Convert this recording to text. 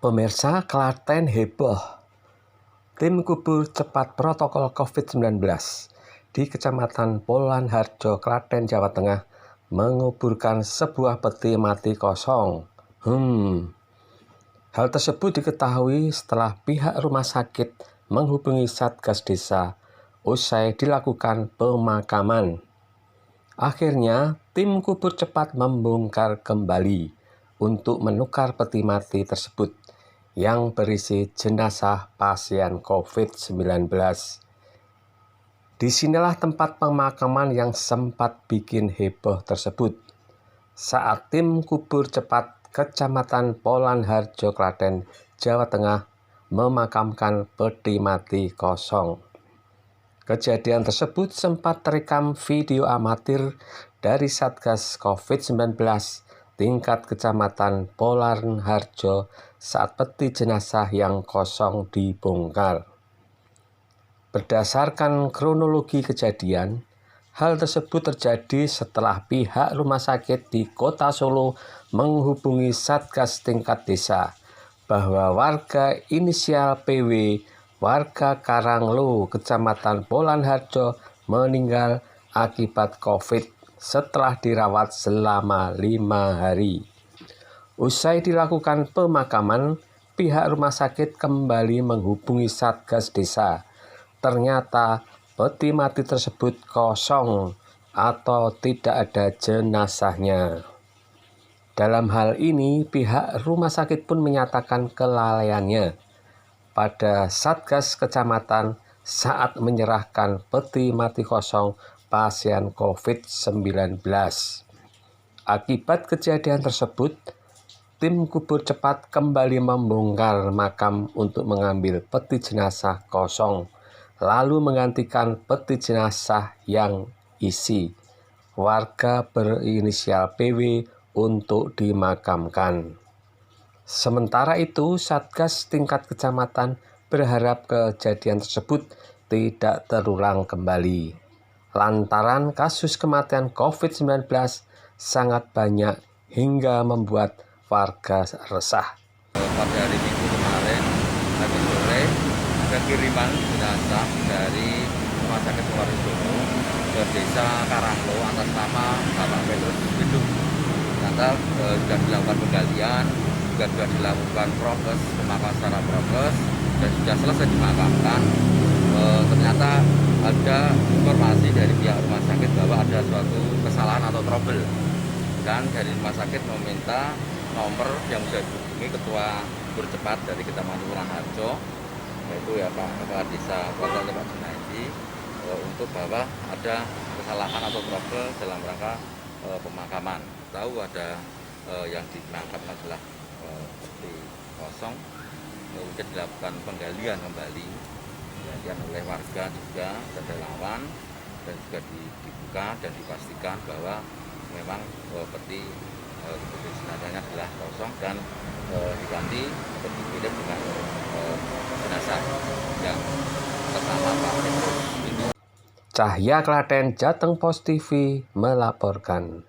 Pemirsa, Klaten heboh. Tim kubur cepat protokol COVID-19 di Kecamatan Polanharjo, Klaten, Jawa Tengah menguburkan sebuah peti mati kosong. Hal tersebut diketahui setelah pihak rumah sakit menghubungi Satgas Desa usai dilakukan pemakaman. Akhirnya, tim kubur cepat membongkar kembali untuk menukar peti mati tersebut yang berisi jenazah pasien COVID-19. Disinilah tempat pemakaman yang sempat bikin heboh tersebut. Saat tim kubur cepat Kecamatan Polanharjo, Klaten, Jawa Tengah memakamkan peti mati kosong. Kejadian tersebut sempat terekam video amatir dari Satgas COVID-19 tingkat Kecamatan Polanharjo saat peti jenazah yang kosong dibongkar. Berdasarkan kronologi kejadian, hal tersebut terjadi setelah pihak rumah sakit di Kota Solo menghubungi Satgas tingkat desa bahwa warga inisial PW warga Karanglo, Kecamatan Polanharjo meninggal akibat COVID setelah dirawat selama 5 hari. Usai dilakukan pemakaman, pihak rumah sakit kembali menghubungi Satgas Desa. Ternyata peti mati tersebut kosong atau tidak ada jenazahnya. Dalam hal ini, pihak rumah sakit pun menyatakan kelalaiannya pada Satgas Kecamatan saat menyerahkan peti mati kosong pasien COVID-19. Akibat kejadian tersebut, tim kubur cepat kembali membongkar makam untuk mengambil peti jenazah kosong, lalu menggantikan peti jenazah yang isi warga berinisial PW untuk dimakamkan. Sementara itu, Satgas tingkat kecamatan berharap kejadian tersebut tidak terulang kembali. Lantaran kasus kematian COVID-19 sangat banyak hingga membuat warga resah. Pada hari Minggu kemarin, hari sore, ada kiriman jenazah dari Rumah Sakit Polanharjo ke Desa Karanglo atas nama Bapak Petrus Bidung. Ternyata sudah dilakukan penggalian, juga sudah dilakukan prokes, pemakaman secara prokes, dan sudah selesai dimakamkan. Ternyata ada informasi dari pihak rumah sakit bahwa ada suatu kesalahan atau trouble, dan dari rumah sakit meminta nomor yang bisa dihubungi ketua kubur cepat dari Kecamatan Polanharjo, yaitu ya Pak Kepala Desa Pak Junaidi, untuk bahwa ada kesalahan atau trouble dalam rangka pemakaman. Tahu ada yang dimakamkan adalah peti kosong, kemudian dilakukan penggalian kembali oleh warga juga dan relawan, dan juga dibuka dan dipastikan bahwa memang peti jenazahnya adalah kosong dan diganti atau dikirim dengan jenazah yang pertama Pak Petrus. Cahya Klaten, Jateng Post TV melaporkan.